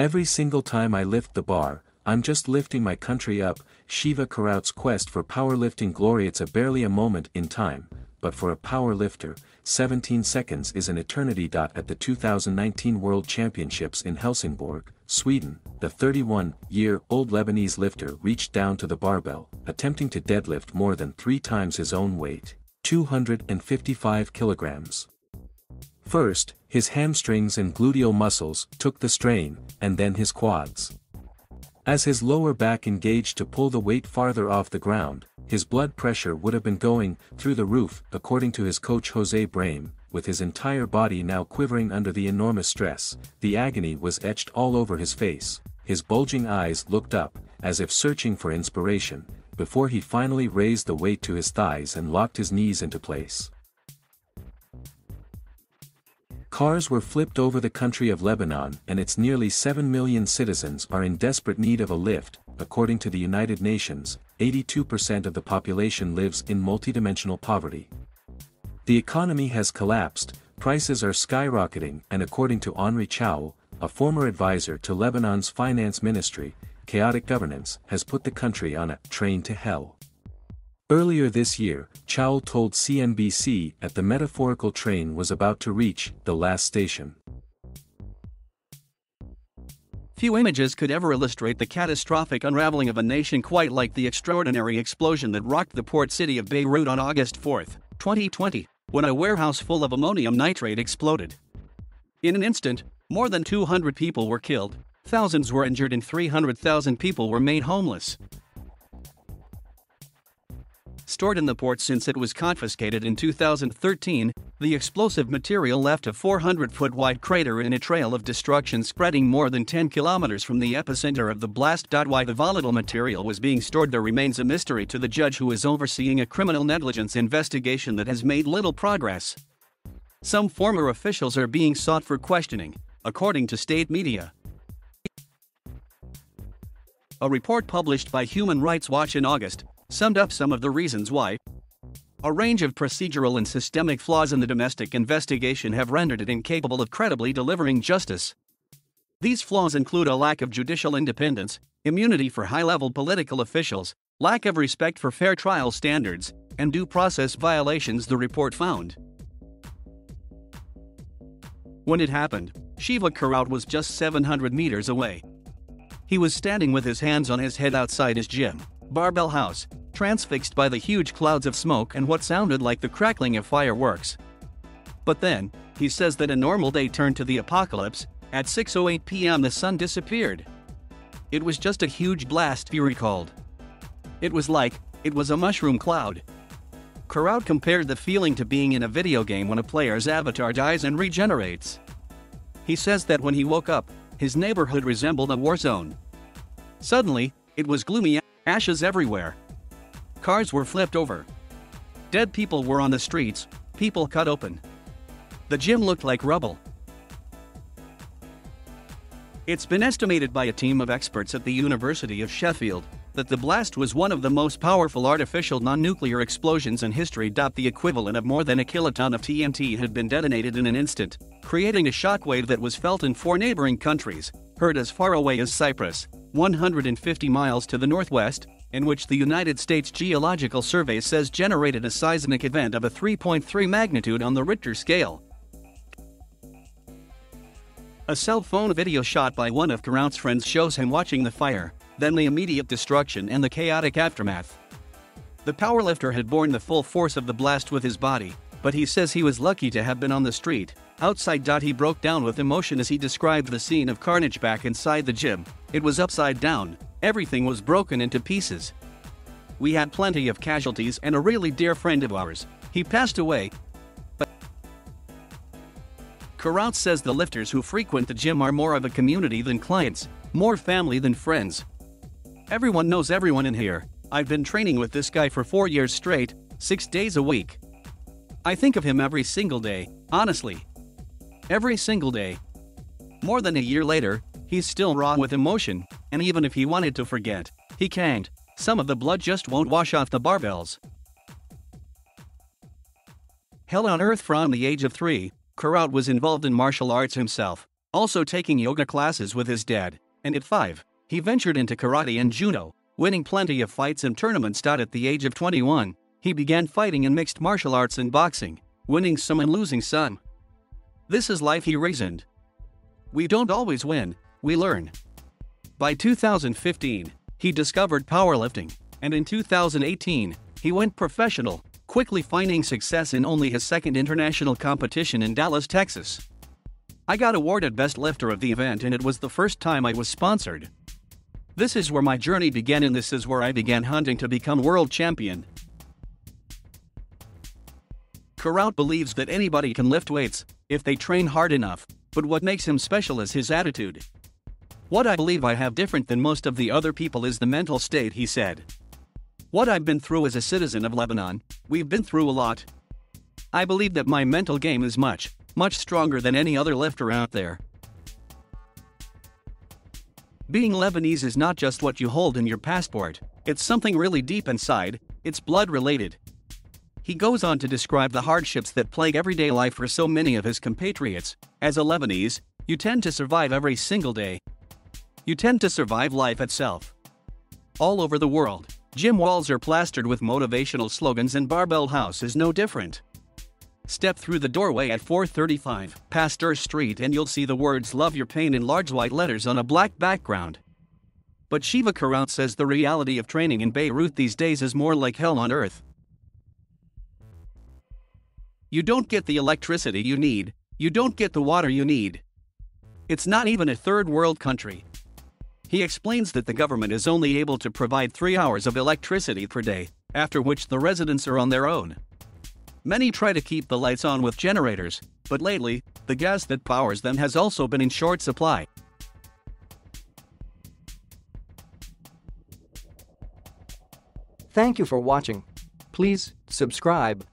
Every single time I lift the bar, I'm just lifting my country up. Shiva Karout's quest for powerlifting glory. It's barely a moment in time, but for a powerlifter, 17 seconds is an eternity. At the 2019 World Championships in Helsingborg, Sweden, the 31-year-old Lebanese lifter reached down to the barbell, attempting to deadlift more than 3 times his own weight, 255 kilograms. First, his hamstrings and gluteal muscles took the strain, and then his quads. As his lower back engaged to pull the weight farther off the ground, his blood pressure would have been going through the roof, according to his coach Jose Brahim. With his entire body now quivering under the enormous stress, the agony was etched all over his face. His bulging eyes looked up, as if searching for inspiration, before he finally raised the weight to his thighs and locked his knees into place. Cars were flipped over the country of Lebanon, and its nearly 7 million citizens are in desperate need of a lift. According to the United Nations, 82% of the population lives in multidimensional poverty. The economy has collapsed, prices are skyrocketing, and according to Henri Chau, a former advisor to Lebanon's finance ministry, chaotic governance has put the country on a train to hell. Earlier this year, Chau told CNBC that the metaphorical train was about to reach the last station. Few images could ever illustrate the catastrophic unraveling of a nation quite like the extraordinary explosion that rocked the port city of Beirut on August 4, 2020, when a warehouse full of ammonium nitrate exploded. In an instant, more than 200 people were killed, thousands were injured, and 300,000 people were made homeless. Stored in the port since it was confiscated in 2013, the explosive material left a 400-foot-wide crater in a trail of destruction spreading more than 10 kilometers from the epicenter of the blast. Why the volatile material was being stored there remains a mystery to the judge who is overseeing a criminal negligence investigation that has made little progress. Some former officials are being sought for questioning, according to state media. A report published by Human Rights Watch in August summed up some of the reasons why. A range of procedural and systemic flaws in the domestic investigation have rendered it incapable of credibly delivering justice. These flaws include a lack of judicial independence, immunity for high-level political officials, lack of respect for fair trial standards, and due process violations, the report found. When it happened, Shiva Karout was just 700 meters away. He was standing with his hands on his head outside his gym, barbell house, transfixed by the huge clouds of smoke and what sounded like the crackling of fireworks. But then, he says that a normal day turned to the apocalypse. At 6:08 p.m. the sun disappeared. It was just a huge blast, he recalled. It was a mushroom cloud. Karout compared the feeling to being in a video game when a player's avatar dies and regenerates. He says that when he woke up, his neighborhood resembled a war zone. Suddenly, it was gloomy, ashes everywhere. Cars were flipped over. Dead people were on the streets, people cut open. The gym looked like rubble. It's been estimated by a team of experts at the University of Sheffield that the blast was one of the most powerful artificial non-nuclear explosions in history. The equivalent of more than a kiloton of TNT had been detonated in an instant, creating a shockwave that was felt in 4 neighboring countries, heard as far away as Cyprus, 150 miles to the northwest, in which the United States Geological Survey says generated a seismic event of a 3.3 magnitude on the Richter scale. A cell phone video shot by one of Karout's friends shows him watching the fire, then the immediate destruction and the chaotic aftermath. The powerlifter had borne the full force of the blast with his body, but he says he was lucky to have been on the street outside. He broke down with emotion as he described the scene of carnage back inside the gym. It was upside down, everything was broken into pieces. We had plenty of casualties and a really dear friend of ours. He passed away. Karout says the lifters who frequent the gym are more of a community than clients, more family than friends. Everyone knows everyone in here. I've been training with this guy for 4 years straight, 6 days a week. I think of him every single day, honestly. Every single day. More than a year later, he's still raw with emotion, and even if he wanted to forget, he can't. Some of the blood just won't wash off the barbells. Hell on earth. From the age of 3, Karout was involved in martial arts himself. Also taking yoga classes with his dad, and at 5, he ventured into karate and judo, winning plenty of fights and tournaments. At the age of 21, he began fighting in mixed martial arts and boxing, winning some and losing some. This is life, he reasoned. We don't always win, we learn. By 2015, he discovered powerlifting, and in 2018, he went professional, quickly finding success in only his second international competition in Dallas, Texas. I got awarded Best Lifter of the event, and it was the first time I was sponsored. This is where my journey began, and this is where I began hunting to become world champion. Karout believes that anybody can lift weights if they train hard enough, but what makes him special is his attitude. What I believe I have different than most of the other people is the mental state, he said. What I've been through as a citizen of Lebanon, we've been through a lot. I believe that my mental game is much stronger than any other lifter out there. Being Lebanese is not just what you hold in your passport, it's something really deep inside, it's blood related. He goes on to describe the hardships that plague everyday life for so many of his compatriots. As a Lebanese, you tend to survive every single day. You tend to survive life itself. All over the world, gym walls are plastered with motivational slogans, and Barbell House is no different. Step through the doorway at 435 Pasteur Street and you'll see the words "Love Your Pain" in large white letters on a black background. But Shiva Karout says the reality of training in Beirut these days is more like hell on earth. You don't get the electricity you need, you don't get the water you need. It's not even a third world country. He explains that the government is only able to provide 3 hours of electricity per day, after which the residents are on their own. Many try to keep the lights on with generators, but lately, the gas that powers them has also been in short supply. Thank you for watching. Please subscribe,